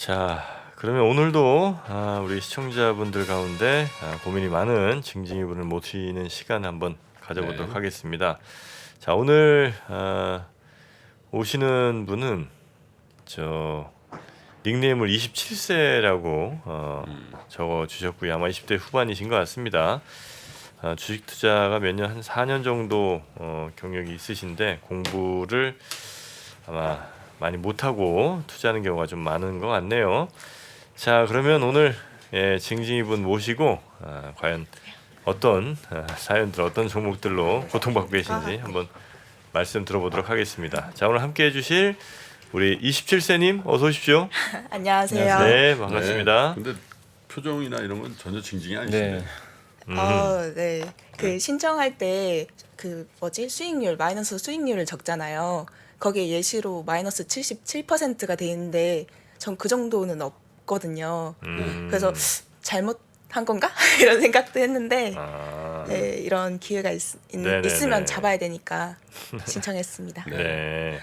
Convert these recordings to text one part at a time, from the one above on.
자, 그러면 오늘도 우리 시청자분들 가운데 고민이 많은 징징이분을 모시는 시간 한번 가져보도록 네. 하겠습니다. 자, 오늘 오시는 분은 저 닉네임을 27세라고 적어 주셨고요. 아마 20대 후반이신 것 같습니다. 주식 투자가 몇 년, 한 4년 정도 경력이 있으신데 공부를 아마 많이 못하고 투자하는 경우가 좀 많은 것 같네요. 자, 그러면 오늘 징징이분 모시고 과연 어떤 사연들, 어떤 종목들로 고통받고 계신지 한번 말씀 들어보도록 하겠습니다. 자, 오늘 함께 해주실 우리 27세님 어서 오십시오. 안녕하세요. 네, 반갑습니다. 근데 표정이나 이런 건 전혀 징징이 아니시네. 네. 네. 그 신청할 때 그 수익률 마이너스 수익률을 적잖아요. 거기에 예시로 마이너스 77%가 돼 있는데 전 그 정도는 없거든요. 그래서 잘못한 건가? 이런 생각도 했는데 네, 이런 기회가 네네네. 있으면 잡아야 되니까 신청했습니다. 네.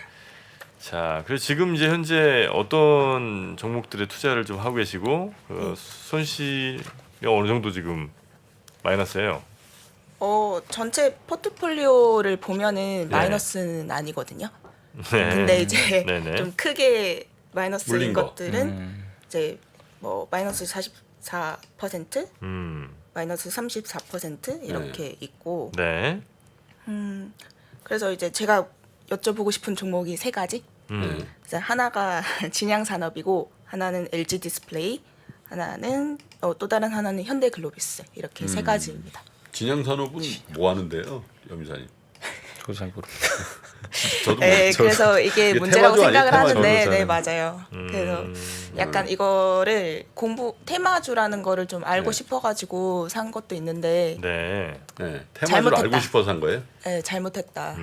자, 그래서 지금 이제 현재 어떤 종목들에 투자를 좀 하고 계시고 손실이 어느 정도 지금 마이너스예요? 전체 포트폴리오를 보면은 마이너스는 아니거든요. 네. 근데 이제 네네. 좀 크게 마이너스인 물린 거. 것들은 이제 뭐 마이너스 44%, 마이너스 34% 이렇게 있고 네. 그래서 이제 제가 여쭤보고 싶은 종목이 세 가지. 그래서 하나가 진양산업이고 하나는 LG 디스플레이, 하나는 또 다른 하나는 현대글로비스 이렇게 세 가지입니다. 진양산업은 뭐 하는데요, 염사님? 저도 잘 모르겠어요. 저도 네, 그래서 이게 문제라고 테마주 아니에요? 생각을 테마주. 하는데, 저도 네 잘 맞아요. 그래서 약간 이거를 테마주라는 거를 좀 알고 네. 싶어가지고 산 것도 있는데, 네. 네, 테마주를 잘못했다. 알고 싶어서 한 거예요? 네, 잘못했다.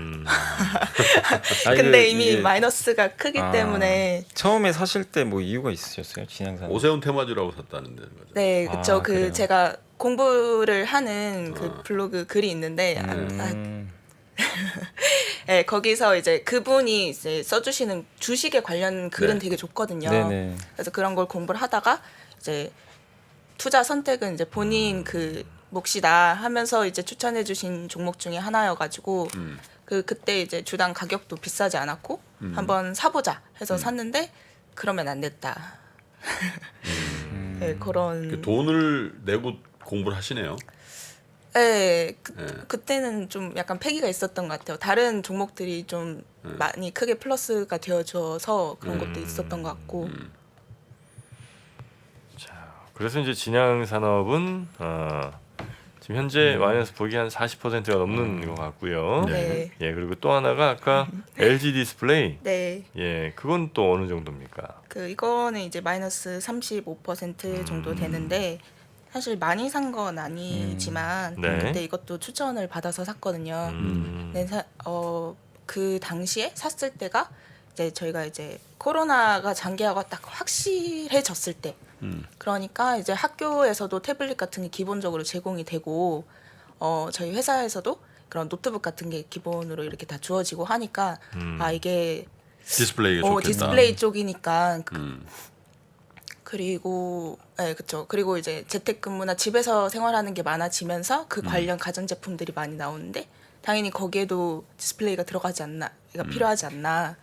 아니, 근데 이미 이게 마이너스가 크기 때문에, 처음에 사실 때 뭐 이유가 있으셨어요? 진양산. 오세훈 테마주라고 샀다는 거죠. 네, 그쵸. 그래요? 제가 공부를 하는 그 블로그 글이 있는데, 네, 거기서 이제 그분이 이제 써주시는 주식에 관련 글은 네. 되게 좋거든요. 네네. 그래서 그런 걸 공부를 하다가 이제 투자 선택은 이제 본인 그 몫이다 하면서 이제 추천해주신 종목 중에 하나여가지고 그때 이제 주당 가격도 비싸지 않았고 한번 사보자 해서 샀는데 그러면 안 됐다. 네, 그런. 그 돈을 내고 공부를 하시네요. 네, 네. 그때는 좀 약간 패기가 있었던 것 같아요. 다른 종목들이 좀 많이 크게 플러스가 되어줘서 그런 것도 있었던 것 같고. 그래서 이제 진양산업은 지금 현재 마이너스 보기 한 40%가 넘는 것 같고요. 네. 예, 그리고 또 하나가 아까 LG 디스플레이. 네. 예, 그건 또 어느 정도입니까? 이거는 이제 마이너스 35% 정도 되는데 사실 많이 산 건 아니지만 네. 그때 이것도 추천을 받아서 샀거든요. 네, 그 당시에 샀을 때가 이제 저희가 이제 코로나가 장기화가 딱 확실해졌을 때 그러니까 이제 학교에서도 태블릿 같은 게 기본적으로 제공이 되고 저희 회사에서도 그런 노트북 같은 게 기본으로 이렇게 다 주어지고 하니까 이게 디스플레이가 좋겠다. 디스플레이 쪽이니까 음. 그리고 네, 그렇죠. 그리고 이제 재택근무나 집에서 생활하는 게 많아지면서 그 관련 가전제품들이 많이 나오는데 당연히 거기에도 디스플레이가 들어가지 않나, 그러니까 필요하지 않나.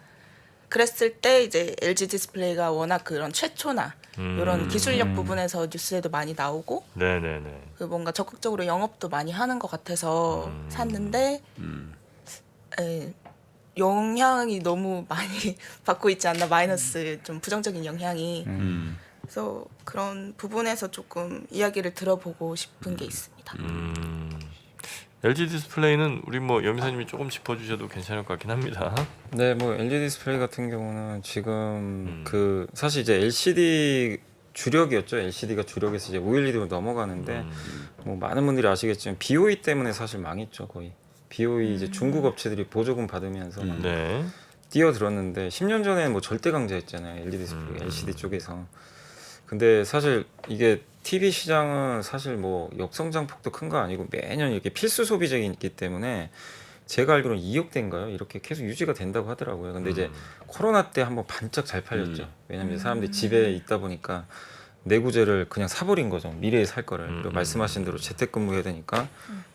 그랬을 때 이제 LG 디스플레이가 워낙 그런 최초나 이런 기술력 부분에서 뉴스에도 많이 나오고 네네네. 그 뭔가 적극적으로 영업도 많이 하는 것 같아서 샀는데 영향이 너무 많이 받고 있지 않나, 마이너스 좀 부정적인 영향이. 그래서 그런 부분에서 조금 이야기를 들어보고 싶은 게 있습니다. LG 디스플레이는 우리 뭐 염사님이 조금 짚어주셔도 괜찮을 것 같긴 합니다. 네, 뭐 LG 디스플레이 같은 경우는 지금 그 사실 이제 LCD 주력이었죠. LCD가 주력에서 이제 OLED로 넘어가는데 뭐 많은 분들이 아시겠지만 BOE 때문에 사실 망했죠, 거의. BOE 이제 중국 업체들이 보조금 받으면서 막 네. 뛰어들었는데 10년 전에는 뭐 절대 강자였잖아요. LG 디스플레이, LCD 쪽에서. 근데 사실 이게 TV 시장은 사실 뭐 역성장폭도 큰 거 아니고 매년 이렇게 필수 소비재이기 때문에 제가 알기로는 2억대인가요? 이렇게 계속 유지가 된다고 하더라고요. 근데 이제 코로나 때 한번 반짝 잘 팔렸죠. 왜냐면 사람들이 집에 있다 보니까 내구재를 그냥 사버린 거죠. 미래에 살 거를. 그리고 말씀하신 대로 재택근무해야 되니까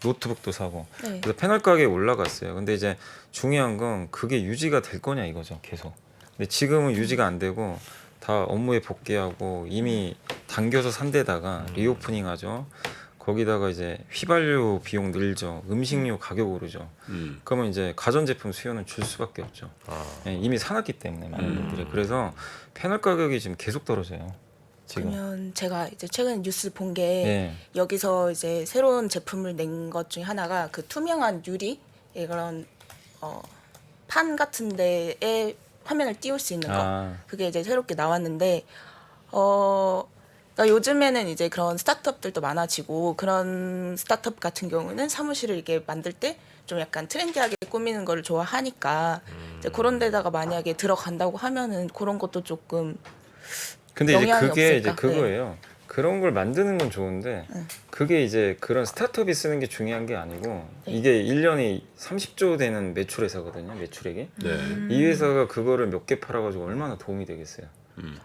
노트북도 사고. 네. 그래서 패널 가격이 올라갔어요. 근데 이제 중요한 건 그게 유지가 될 거냐 이거죠. 계속. 근데 지금은 유지가 안 되고 다 업무에 복귀하고 이미 당겨서 산 데다가 리오프닝하죠. 거기다가 이제 휘발유 비용 늘죠. 음식료 가격 오르죠. 그러면 이제 가전제품 수요는 줄 수밖에 없죠. 예, 이미 사놨기 때문에 많은 분들이. 그래서 패널 가격이 지금 계속 떨어져요. 지금. 그러면 제가 이제 최근 뉴스 본 게 예. 여기서 이제 새로운 제품을 낸 것 중에 하나가 그 투명한 유리 그런 판 같은 데에 화면을 띄울 수 있는 거. 아. 그게 이제 새롭게 나왔는데 그러니까 요즘에는 이제 그런 스타트업들도 많아지고 그런 스타트업 같은 경우는 사무실을 이렇게 만들 때 좀 약간 트렌디하게 꾸미는 거를 좋아하니까 이제 그런 데다가 만약에 들어간다고 하면은 그런 것도 조금 근데 이제 영향이 그게 없을까? 이제 그거예요. 그런 걸 만드는 건 좋은데 그게 이제 그런 스타트업이 쓰는 게 중요한 게 아니고 이게 1년에 30조 되는 매출 회사거든요. 매출액이. 네. 이 회사가 그거를 몇 개 팔아가지고 얼마나 도움이 되겠어요.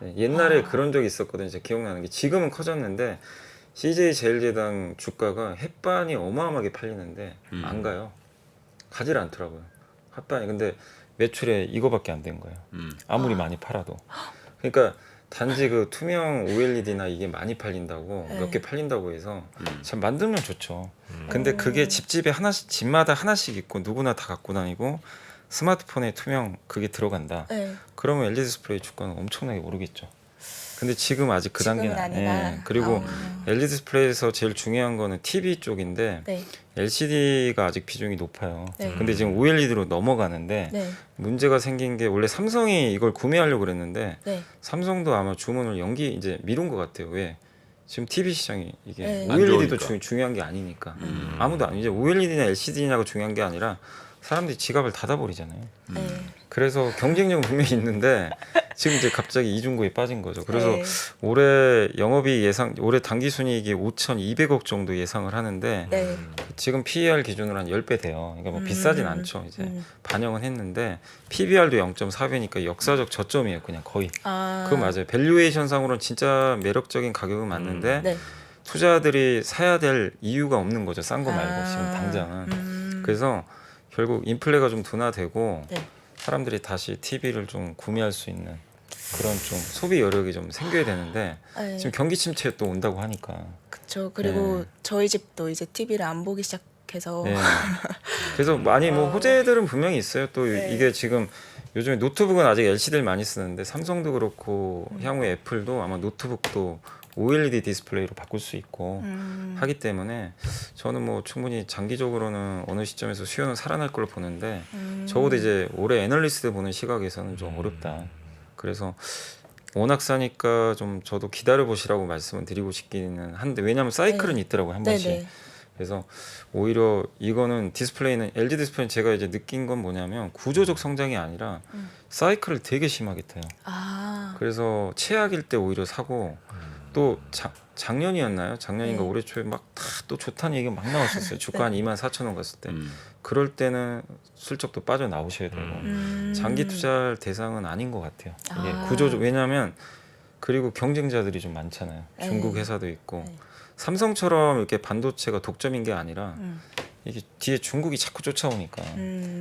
네, 옛날에 그런 적이 있었거든요. 제가 기억나는 게 지금은 커졌는데 CJ 제일제당 주가가 햇반이 어마어마하게 팔리는데 안 가요. 가지를 않더라고요. 햇반이. 근데 매출에 이거밖에 안 된 거예요. 아무리 많이 팔아도. 그러니까 단지 그 투명 OLED나 이게 많이 팔린다고 네. 몇 개 팔린다고 해서 참 만들면 좋죠. 근데 그게 집집에 하나씩 집마다 하나씩 있고 누구나 다 갖고 다니고 스마트폰에 투명 그게 들어간다. 네. 그러면 LED 디스플레이 주가는 엄청나게 오르겠죠. 근데 지금 아직 그 지금은 단계는 아니다. 예. 그리고 LED 디스플레이에서 제일 중요한 거는 TV 쪽인데 네. LCD가 아직 비중이 높아요. 네. 근데 지금 OLED로 넘어가는데 네. 문제가 생긴 게 원래 삼성이 이걸 구매하려고 그랬는데 네. 삼성도 아마 주문을 이제 미룬 것 같아요. 왜? 지금 TV 시장이 이게 네. 안 OLED도 좋으니까. 중요한 게 아니니까 아무도 이제 OLED나 LCD냐가 중요한 게 아니라 사람들이 지갑을 닫아버리잖아요. 네. 그래서 경쟁력은 분명히 있는데 지금 이제 갑자기 이중고에 빠진 거죠. 그래서 네. 올해 영업이 올해 당기순이익이 5,200억 정도 예상을 하는데 네. 지금 PER 기준으로 한 10배 돼요. 그러니까 뭐 비싸진 않죠. 이제 음. 반영은 했는데 PBR도 0.4배니까 역사적 저점이에요. 그냥 거의. 아. 그거 맞아요. 밸류에이션 상으로는 진짜 매력적인 가격은 맞는데 네. 투자들이 사야 될 이유가 없는 거죠. 싼 거 말고 아. 지금 당장은. 그래서 결국 인플레가 좀 둔화되고 네. 사람들이 다시 TV를 좀 구매할 수 있는 그런 좀 소비 여력이 좀 생겨야 되는데 네. 지금 경기 침체 또 온다고 하니까. 그렇죠. 그리고 네. 저희 집도 이제 TV를 안 보기 시작해서 네. 그래서 많이 뭐 호재들은 분명히 있어요. 또 네. 이게 지금 요즘에 노트북은 아직 LCD를 많이 쓰는데 삼성도 그렇고 향후에 애플도 아마 노트북도 OLED 디스플레이로 바꿀 수 있고 하기 때문에 저는 뭐 충분히 장기적으로는 어느 시점에서 수요는 살아날 걸로 보는데 적어도 이제 올해 애널리스트 보는 시각에서는 좀 어렵다. 그래서 워낙 싸니까 좀 저도 기다려 보시라고 말씀을 드리고 싶기는 한데 왜냐하면 사이클은 네. 있더라고요 한 번씩. 네네. 그래서 오히려 이거는 디스플레이는 LG 디스플레이는 제가 이제 느낀 건 뭐냐면 구조적 성장이 아니라 사이클을 되게 심하게 타요. 아. 그래서 최악일 때 오히려 사고 또 작년이었나요? 작년인가 네. 올해 초에 막 다 또 좋다는 얘기가 막 나왔었어요. 주가 한 24,000원 갔을 때. 음. 그럴 때는 슬쩍 또 빠져 나오셔야 되고 장기 투자할 대상은 아닌 것 같아요. 이게 아. 구조적 왜냐하면 그리고 경쟁자들이 좀 많잖아요. 네. 중국 회사도 있고 네. 삼성처럼 이렇게 반도체가 독점인 게 아니라 이게 뒤에 중국이 자꾸 쫓아오니까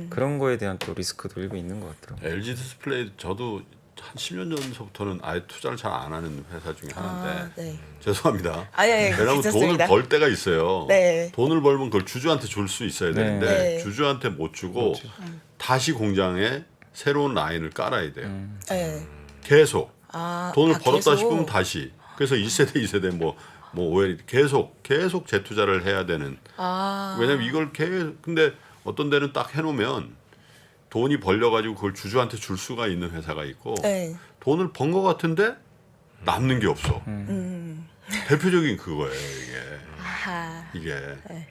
그런 거에 대한 또 리스크도 일부 있는 것 같더라고요. LG 디스플레이 저도 한 10년 전서부터는 아예 투자를 잘 안 하는 회사 중에 하나인데 아, 네. 죄송합니다. 아니, 왜냐하면 돈을 괜찮습니다. 벌 때가 있어요. 네. 돈을 벌면 그걸 주주한테 줄 수 있어야 네. 되는데 네. 주주한테 못 주고 다시 공장에 새로운 라인을 깔아야 돼요. 네. 계속 아, 돈을 아, 벌었다 계속? 싶으면 다시. 그래서 1세대, 2세대 뭐 OLED 계속 재투자를 해야 되는. 아. 왜냐면 이걸 근데 어떤 데는 딱 해놓으면 돈이 벌려가지고 그걸 주주한테 줄 수가 있는 회사가 있고 네. 돈을 번 것 같은데 남는 게 없어. 대표적인 그거예요 아하. 이게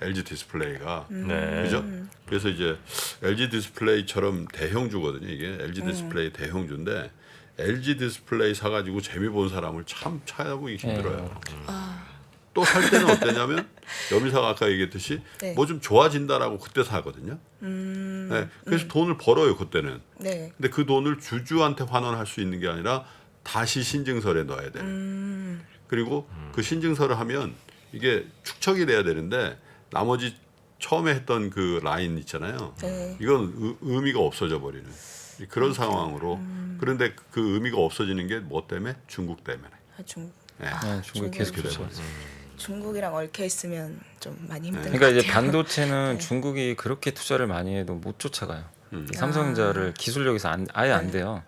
LG 디스플레이가. 네. 그죠? 그래서 이제 LG 디스플레이처럼 대형주거든요. 이게 LG 디스플레이 대형주인데 LG 디스플레이 사가지고 재미 본 사람을 참 찾아보기 힘들어요. 또 살 때는 어떠냐면 여미사가 아까 얘기했듯이 네. 뭐 좀 좋아진다라고 그때 사거든요. 네, 그래서 돈을 벌어요 그때는. 네. 근데 그 돈을 주주한테 환원할 수 있는 게 아니라 다시 신증설에 넣어야 돼요. 그리고 그 신증설을 하면 이게 축척이 돼야 되는데 나머지 처음에 했던 그 라인 있잖아요. 네. 이건 의미가 없어져 버리는 그런 상황으로. 그런데 그 의미가 없어지는 게 뭐 때문에? 중국 때문에. 아, 중국. 네. 중국이 계속 중국이 좋죠. 중국이랑 얽혀 있으면 좀 많이 힘든 그러니까 것 이제 같아요. 반도체는 네. 중국이 그렇게 투자를 많이 해도 못 쫓아가요. 삼성전자를 기술력에서 아예 안 돼요.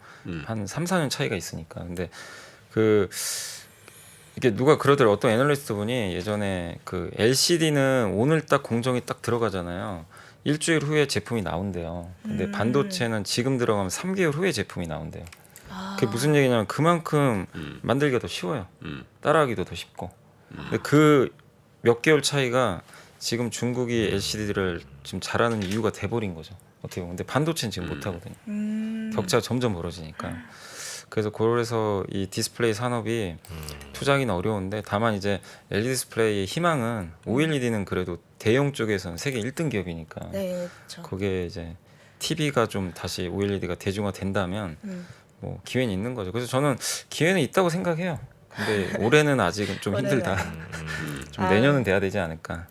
한 3, 4년 차이가 있으니까. 근데 그 이게 누가 그러더라고. 어떤 애널리스트 분이 예전에 그 LCD는 오늘 딱 공정이 딱 들어가잖아요. 일주일 후에 제품이 나온대요. 근데 반도체는 지금 들어가면 3개월 후에 제품이 나온대요. 아, 그게 무슨 얘기냐면 그만큼 만들기가 더 쉬워요. 따라하기도 더 쉽고. 근데 그 몇 개월 차이가 지금 중국이 LCD를 지금 잘하는 이유가 돼버린 거죠. 어떻게 보면. 근데 반도체는 지금 못 하거든요. 격차가 점점 벌어지니까. 그래서 그래서 이 디스플레이 산업이 투자하기는 어려운데 다만 이제 LED 디스플레이의 희망은 OLED는 그래도 대형 쪽에서는 세계 1등 기업이니까 네, 그렇죠. 그게 이제 TV가 좀 다시 OLED가 대중화된다면 뭐 기회는 있는 거죠. 그래서 저는 기회는 있다고 생각해요. 근데 올해는 아직은 좀 올해는 힘들다. 좀 아. 내년은 돼야 되지 않을까.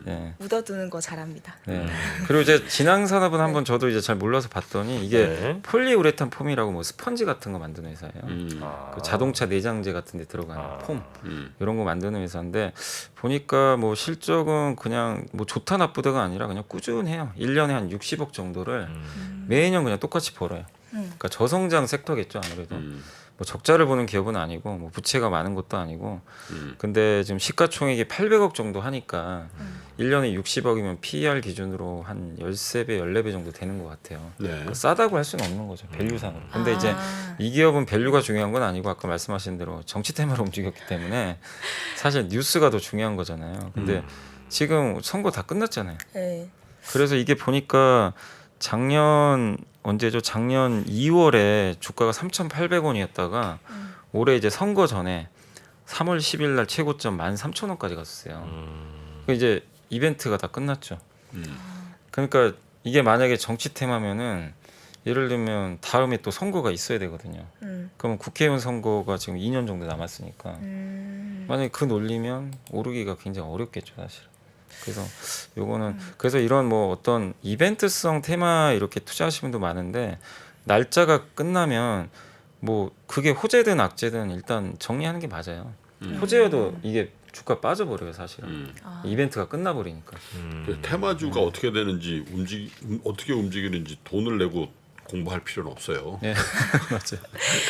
예. 묻어두는 거 잘합니다. 네. 그리고 이제 진앙산업은 한번 저도 이제 잘 몰라서 봤더니 이게 네. 폴리우레탄 폼이라고 뭐 스펀지 같은 거 만드는 회사예요. 아. 그 자동차 내장재 같은 데 들어가는 아. 폼 이런 거 만드는 회사인데 보니까 뭐 실적은 그냥 뭐 좋다 나쁘다가 아니라 그냥 꾸준해요. 1년에 한 60억 정도를 매년 그냥 똑같이 벌어요. 그러니까 저성장 섹터겠죠 아무래도. 뭐 적자를 보는 기업은 아니고 뭐 부채가 많은 것도 아니고 근데 지금 시가총액이 800억 정도 하니까 1년에 60억이면 PER 기준으로 한 13배, 14배 정도 되는 것 같아요. 네. 그러니까 싸다고 할 수는 없는 거죠. 밸류상으로. 근데 아. 이제 이 기업은 밸류가 중요한 건 아니고 아까 말씀하신 대로 정치 테마로 움직였기 때문에 사실 뉴스가 더 중요한 거잖아요. 근데 지금 선거 다 끝났잖아요. 네. 그래서 이게 보니까 작년 언제죠? 작년 2월에 주가가 3,800원이었다가 올해 이제 선거 전에 3월 10일 날 최고점 13,000원까지 갔었어요. 그 이제 이벤트가 다 끝났죠. 그러니까 이게 만약에 정치 테마면은 예를 들면 다음에 또 선거가 있어야 되거든요. 그러면 국회의원 선거가 지금 2년 정도 남았으니까 만약에 그 논리면 오르기가 굉장히 어렵겠죠, 사실. 그래서 요거는 그래서 이런 뭐 어떤 이벤트성 테마 이렇게 투자하시는 분도 많은데 날짜가 끝나면 뭐 그게 호재든 악재든 일단 정리하는 게 맞아요. 호재여도 이게 주가 빠져버려요, 사실은. 이벤트가 끝나버리니까. 그 테마주가 어떻게 되는지 어떻게 움직이는지 돈을 내고 공부할 필요는 없어요. 네, 맞아요.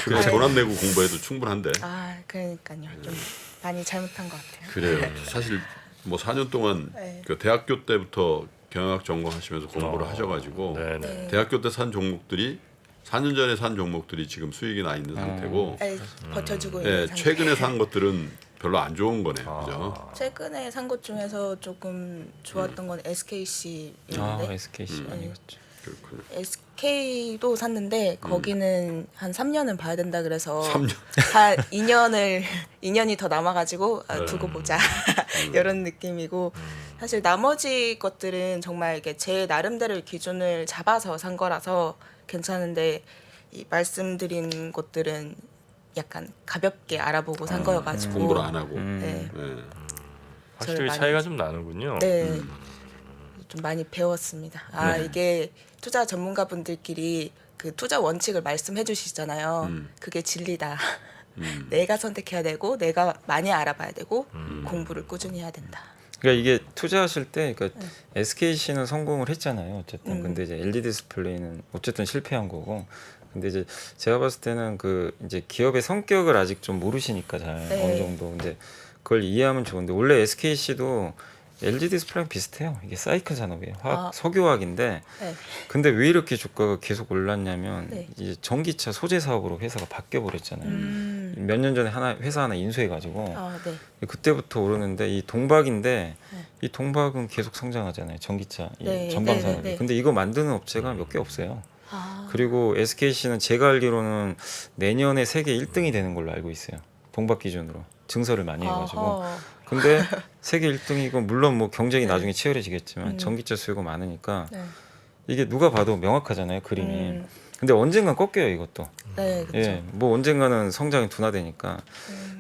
그래서 돈 안 내고 공부해도 충분한데. 아, 그러니까요. 좀 많이 잘못한 것 같아요. 그래요. 사실 뭐 4년 동안 네. 그 대학교 때부터 경영학 전공하시면서 공부를 하셔가지고 네네. 대학교 때 산 종목들이 4년 전에 산 종목들이 지금 수익이 나 있는 상태고 네, 버텨주고 예, 있는 상태. 최근에 산 것들은 별로 안 좋은 거네요. 그죠? 최근에 산 것 중에서 조금 좋았던 건 아, SKC였는데 SKC 많이 갔죠. 그렇군요. SK도 샀는데 거기는 한 3년은 봐야 된다 그래서 3년. 한 2년이 더 남아가지고 두고 보자 이런 느낌이고 사실 나머지 것들은 정말 이게 제 나름대로 기준을 잡아서 산 거라서 괜찮은데 이 말씀드린 것들은 약간 가볍게 알아보고 산 거여가지고 공부를 안 하고. 네, 예. 확실히 많이- 차이가 좀 나는군요. 네. 좀 많이 배웠습니다. 아 이게 투자 전문가분들끼리 그 투자 원칙을 말씀해 주시잖아요. 그게 진리다. 내가 선택해야 되고 내가 많이 알아봐야 되고 공부를 꾸준히 해야 된다. 그러니까 이게 투자하실 때 그러니까 SKC는 성공을 했잖아요. 어쨌든 근데 이제 LED 디스플레이는 어쨌든 실패한 거고. 근데 이제 제가 봤을 때는 그 이제 기업의 성격을 아직 좀 모르시니까 잘 네. 어느 정도. 근데 그걸 이해하면 좋은데 원래 SKC도 LG 디스플레이랑 비슷해요. 이게 사이클 산업이에요. 화학, 아. 석유화학인데 네. 근데 왜 이렇게 주가가 계속 올랐냐면 네. 이제 전기차 소재 사업으로 회사가 바뀌어 버렸잖아요. 몇 년 전에 회사 하나 인수해가지고 아 네. 그때부터 오르는데 이 동박인데 네. 이 동박은 계속 성장하잖아요. 전기차 이 네, 전방 네, 산업이. 네, 네. 근데 이거 만드는 업체가 몇 개 없어요. 아, 그리고 SKC는 제가 알기로는 내년에 세계 1등이 되는 걸로 알고 있어요. 동박 기준으로 증설을 많이 해가지고. 어허. 근데 세계 1등이고 물론 뭐 경쟁이 나중에 치열해지겠지만 전기차 수요가 많으니까 네. 이게 누가 봐도 명확하잖아요, 그림이. 음. 근데 언젠간 꺾여요, 이것도. 네, 그렇죠. 예, 뭐 언젠가는 성장이 둔화되니까.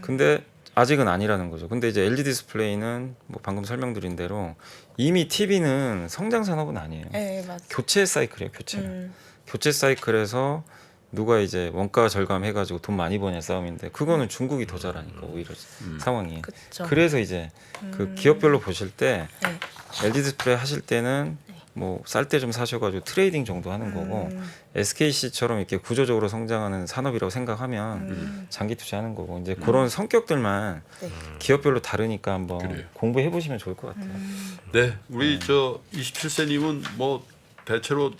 근데 아직은 아니라는 거죠. 근데 이제 LED 디스플레이는 뭐 방금 설명드린 대로 이미 TV는 성장 산업은 아니에요. 네, 맞아. 교체 사이클이에요, 교체. 교체 사이클에서 누가 이제 원가 절감해가지고 돈 많이 버냐 싸움인데 그거는 중국이 더 잘하니까 오히려 상황이. 그렇죠. 그래서 이제 그 기업별로 보실 때 네. LED 디스플레이 하실 때는 뭐 쌀 때 좀 사셔가지고 트레이딩 정도 하는 거고 SKC처럼 이렇게 구조적으로 성장하는 산업이라고 생각하면 장기 투자하는 거고 이제 그런 성격들만 네. 기업별로 다르니까 한번 그래요. 공부해 보시면 좋을 것 같아요. 네, 우리 저 27세님은 뭐 대체로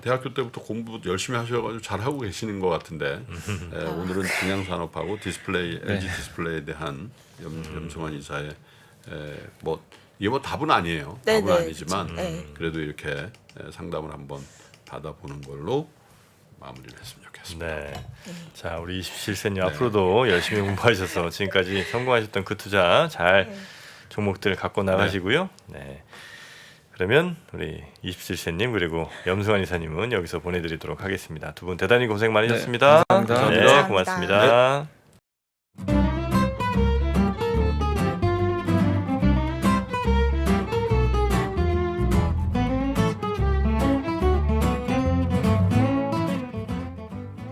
대학교 때부터 공부 열심히 하셔가지고 잘 하고 계시는 것 같은데 오늘은 증양 산업하고 디스플레이, LG 디스플레이에 대한 염승환 이사의 뭐 이게 뭐 답은 아니에요. 네, 답은 네, 아니지만 그쵸. 네. 그래도 이렇게 상담을 한번 받아보는 걸로 마무리를 했으면 좋겠습니다. 네. 자, 우리 27세님 앞으로도 열심히 공부하셔서 지금까지 성공하셨던 그 투자 잘 종목들 갖고 나가시고요. 네. 그러면 우리 27세님 그리고 염승환 이사님은 여기서 보내드리도록 하겠습니다. 두 분 대단히 고생 많으셨습니다. 감사합니다. 네, 감사합니다. 고맙습니다.